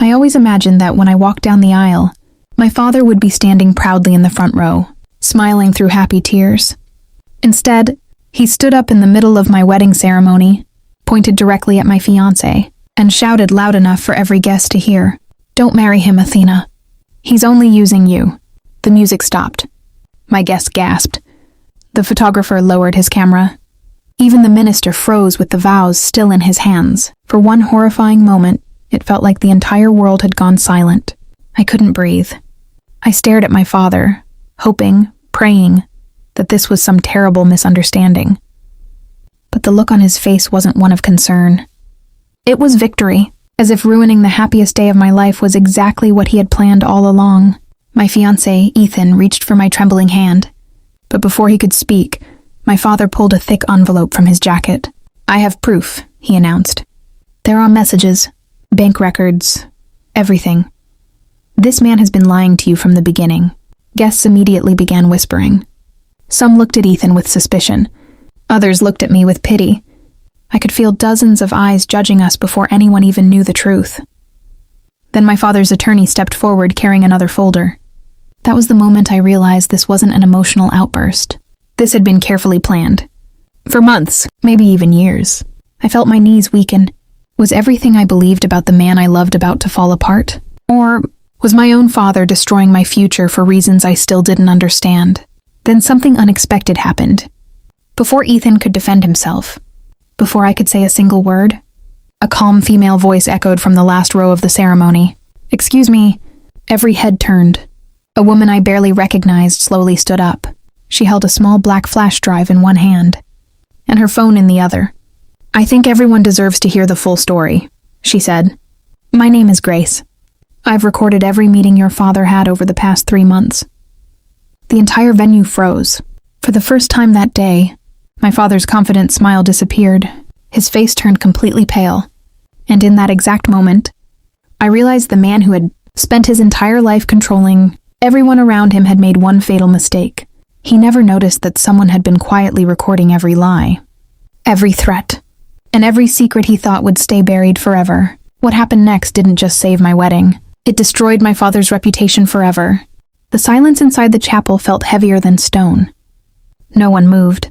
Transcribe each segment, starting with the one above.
I always imagined that when I walked down the aisle, my father would be standing proudly in the front row, smiling through happy tears. Instead, he stood up in the middle of my wedding ceremony, pointed directly at my fiancé, and shouted loud enough for every guest to hear, "Don't marry him, Athena. He's only using you." The music stopped. My guests gasped. The photographer lowered his camera. Even the minister froze with the vows still in his hands. For one horrifying moment, it felt like the entire world had gone silent. I couldn't breathe. I stared at my father, hoping, praying, that this was some terrible misunderstanding. But the look on his face wasn't one of concern. It was victory, as if ruining the happiest day of my life was exactly what he had planned all along. My fiancé, Ethan, reached for my trembling hand, but before he could speak, my father pulled a thick envelope from his jacket. "I have proof," he announced. "There are messages, bank records, everything. This man has been lying to you from the beginning." Guests immediately began whispering. Some looked at Ethan with suspicion. Others looked at me with pity. I could feel dozens of eyes judging us before anyone even knew the truth. Then my father's attorney stepped forward carrying another folder. That was the moment I realized this wasn't an emotional outburst. This had been carefully planned. For months, maybe even years. I felt my knees weaken. Was everything I believed about the man I loved about to fall apart? Or was my own father destroying my future for reasons I still didn't understand? Then something unexpected happened. Before Ethan could defend himself, before I could say a single word, a calm female voice echoed from the last row of the ceremony. "Excuse me." Every head turned. A woman I barely recognized slowly stood up. She held a small black flash drive in one hand, and her phone in the other. "I think everyone deserves to hear the full story," she said. "My name is Grace. I've recorded every meeting your father had over the past 3 months." The entire venue froze. For the first time that day, my father's confident smile disappeared. His face turned completely pale. And in that exact moment, I realized the man who had spent his entire life controlling everyone around him had made one fatal mistake. He never noticed that someone had been quietly recording every lie, every threat, and every secret he thought would stay buried forever. What happened next didn't just save my wedding. It destroyed my father's reputation forever. The silence inside the chapel felt heavier than stone. No one moved.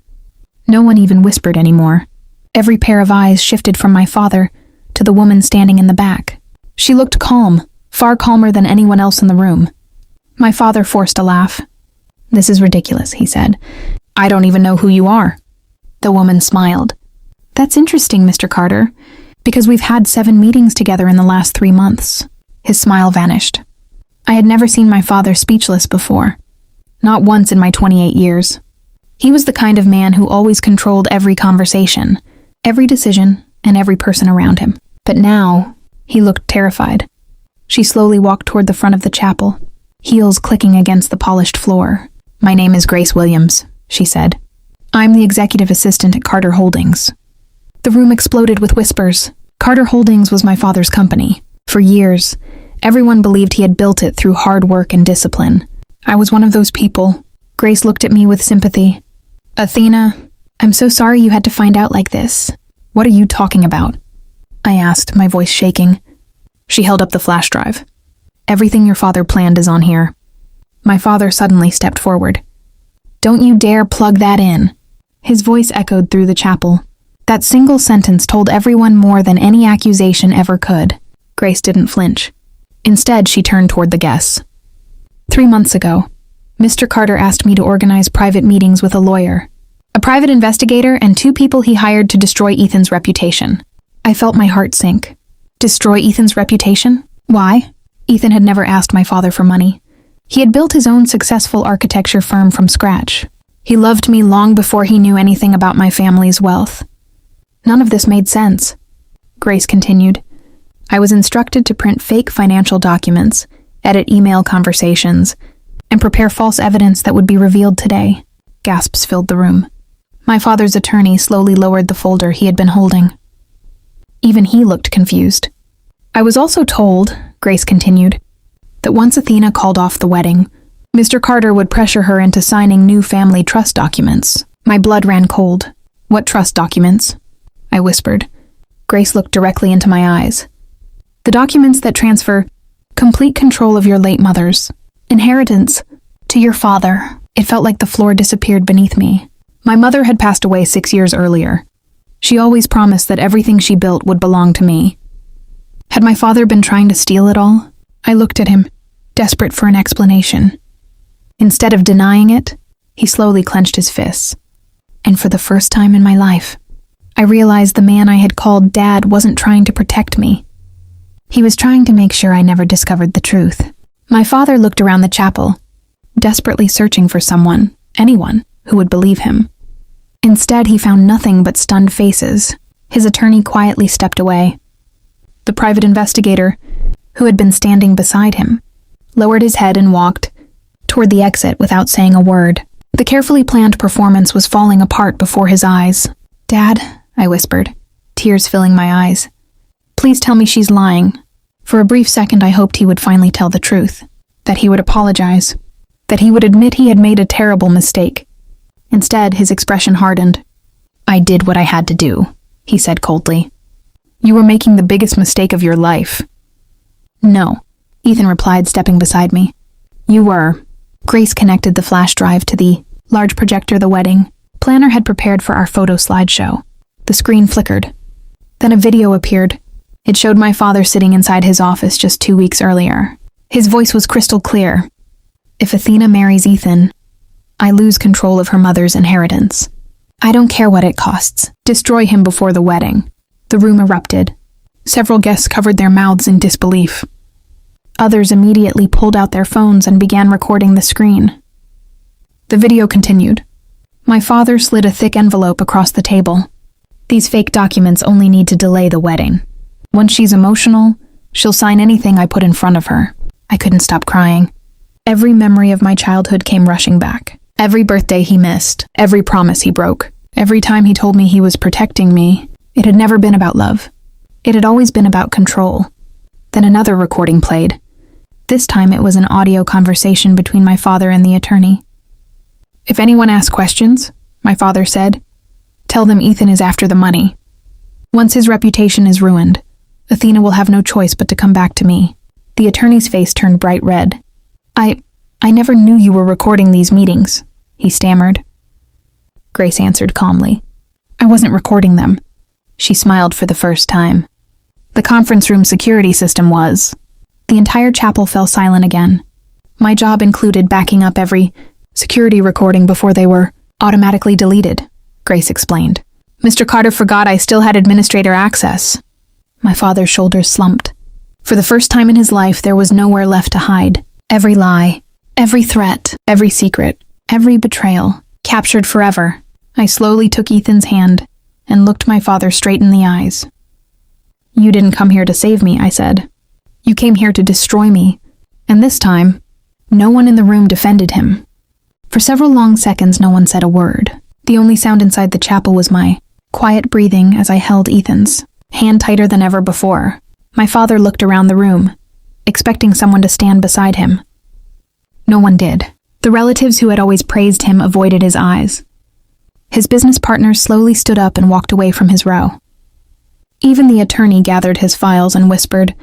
No one even whispered anymore. Every pair of eyes shifted from my father to the woman standing in the back. She looked calm, far calmer than anyone else in the room. My father forced a laugh. "This is ridiculous," he said. "I don't even know who you are." The woman smiled. "That's interesting, Mr. Carter, because we've had 7 meetings together in the last 3 months. His smile vanished. I had never seen my father speechless before. Not once in my 28 years. He was the kind of man who always controlled every conversation, every decision, and every person around him. But now, he looked terrified. She slowly walked toward the front of the chapel, heels clicking against the polished floor. "My name is Grace Williams," she said. "I'm the executive assistant at Carter Holdings." The room exploded with whispers. Carter Holdings was my father's company. For years, everyone believed he had built it through hard work and discipline. I was one of those people. Grace looked at me with sympathy. "Athena, I'm so sorry you had to find out like this. What are you talking about?" I asked, my voice shaking. She held up the flash drive. "Everything your father planned is on here." My father suddenly stepped forward. "Don't you dare plug that in." His voice echoed through the chapel. That single sentence told everyone more than any accusation ever could. Grace didn't flinch. Instead, she turned toward the guests. 3 months ago, Mr. Carter asked me to organize private meetings with a lawyer, a private investigator, and 2 people he hired to destroy Ethan's reputation. I felt my heart sink. Destroy Ethan's reputation? Why? Ethan had never asked my father for money. He had built his own successful architecture firm from scratch. He loved me long before he knew anything about my family's wealth. None of this made sense. Grace continued. I was instructed to print fake financial documents, edit email conversations, and prepare false evidence that would be revealed today. Gasps filled the room. My father's attorney slowly lowered the folder he had been holding. Even he looked confused. I was also told, Grace continued, that once Athena called off the wedding, Mr. Carter would pressure her into signing new family trust documents. My blood ran cold. What trust documents? I whispered. Grace looked directly into my eyes. The documents that transfer complete control of your late mother's inheritance to your father. It felt like the floor disappeared beneath me. My mother had passed away 6 years earlier. She always promised that everything she built would belong to me. Had my father been trying to steal it all? I looked at him, desperate for an explanation. Instead of denying it, he slowly clenched his fists. And for the first time in my life, I realized the man I had called Dad wasn't trying to protect me. He was trying to make sure I never discovered the truth. My father looked around the chapel, desperately searching for someone, anyone, who would believe him. Instead, he found nothing but stunned faces. His attorney quietly stepped away. The private investigator, who had been standing beside him, lowered his head and walked toward the exit without saying a word. The carefully planned performance was falling apart before his eyes. "Dad," I whispered, tears filling my eyes. "Please tell me she's lying." For a brief second, I hoped he would finally tell the truth, that he would apologize, that he would admit he had made a terrible mistake. Instead, his expression hardened. "I did what I had to do," he said coldly. "You were making the biggest mistake of your life." "No," Ethan replied, stepping beside me. "You were." Grace connected the flash drive to the large projector the wedding planner had prepared for our photo slideshow. The screen flickered. Then a video appeared. It showed my father sitting inside his office just 2 weeks earlier. His voice was crystal clear. "If Athena marries Ethan, I lose control of her mother's inheritance. I don't care what it costs. Destroy him before the wedding." The room erupted. Several guests covered their mouths in disbelief. Others immediately pulled out their phones and began recording the screen. The video continued. My father slid a thick envelope across the table. "These fake documents only need to delay the wedding. Once she's emotional, she'll sign anything I put in front of her." I couldn't stop crying. Every memory of my childhood came rushing back. Every birthday he missed, every promise he broke, every time he told me he was protecting me. It had never been about love. It had always been about control. Then another recording played. This time it was an audio conversation between my father and the attorney. "If anyone asks questions," my father said, "tell them Ethan is after the money. Once his reputation is ruined, Athena will have no choice but to come back to me." The attorney's face turned bright red. I never knew you were recording these meetings," he stammered. Grace answered calmly. "I wasn't recording them." She smiled for the first time. "The conference room security system was." The entire chapel fell silent again. My job included backing up every security recording before they were automatically deleted, Grace explained. "Mr. Carter forgot I still had administrator access." My father's shoulders slumped. For the first time in his life, there was nowhere left to hide. Every lie, every threat, every secret, every betrayal, captured forever. I slowly took Ethan's hand and looked my father straight in the eyes. "You didn't come here to save me," I said. "You came here to destroy me." And this time, no one in the room defended him. For several long seconds, no one said a word. The only sound inside the chapel was my quiet breathing as I held Ethan's hand tighter than ever before. My father looked around the room, expecting someone to stand beside him. No one did. The relatives who had always praised him avoided his eyes. His business partners slowly stood up and walked away from his row. Even the attorney gathered his files and whispered,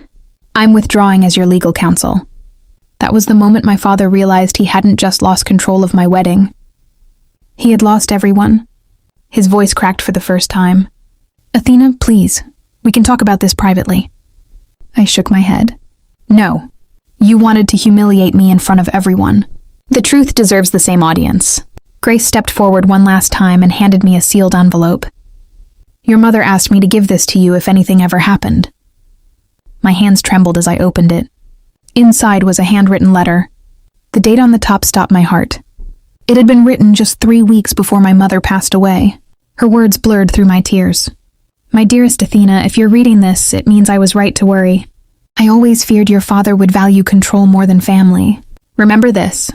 "I'm withdrawing as your legal counsel." That was the moment my father realized he hadn't just lost control of my wedding. He had lost everyone. His voice cracked for the first time. "Athena, please, we can talk about this privately." I shook my head. "No. You wanted to humiliate me in front of everyone. The truth deserves the same audience." Grace stepped forward one last time and handed me a sealed envelope. "Your mother asked me to give this to you if anything ever happened." My hands trembled as I opened it. Inside was a handwritten letter. The date on the top stopped my heart. It had been written just 3 weeks before my mother passed away. Her words blurred through my tears. "My dearest Athena, if you're reading this, it means I was right to worry. I always feared your father would value control more than family. Remember this.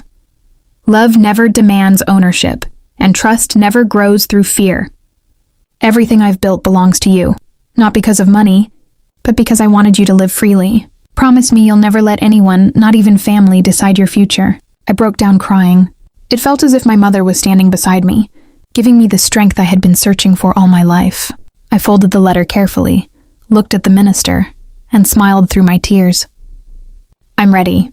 Love never demands ownership, and trust never grows through fear. Everything I've built belongs to you, not because of money, but because I wanted you to live freely. Promise me you'll never let anyone, not even family, decide your future." I broke down crying. It felt as if my mother was standing beside me, giving me the strength I had been searching for all my life. I folded the letter carefully, looked at the minister, and smiled through my tears. "I'm ready."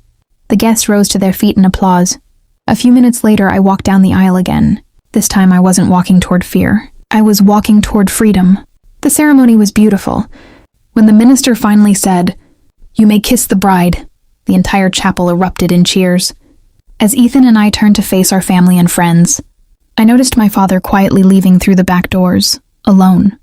The guests rose to their feet in applause. A few minutes later, I walked down the aisle again. This time I wasn't walking toward fear. I was walking toward freedom. The ceremony was beautiful. When the minister finally said, "You may kiss the bride," the entire chapel erupted in cheers. As Ethan and I turned to face our family and friends, I noticed my father quietly leaving through the back doors, alone.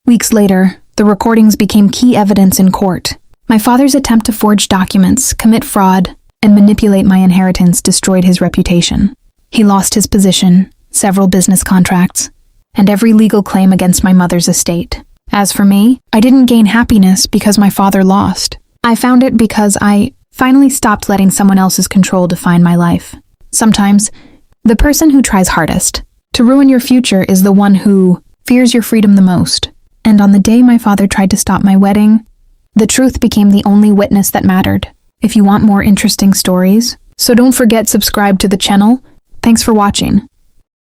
Weeks later, the recordings became key evidence in court. My father's attempt to forge documents, commit fraud, and manipulate my inheritance destroyed his reputation. He lost his position, several business contracts, and every legal claim against my mother's estate. As for me, I didn't gain happiness because my father lost. I found it because I finally stopped letting someone else's control define my life. Sometimes, the person who tries hardest to ruin your future is the one who fears your freedom the most. And on the day my father tried to stop my wedding, the truth became the only witness that mattered. If you want more interesting stories, so don't forget subscribe to the channel. Thanks for watching.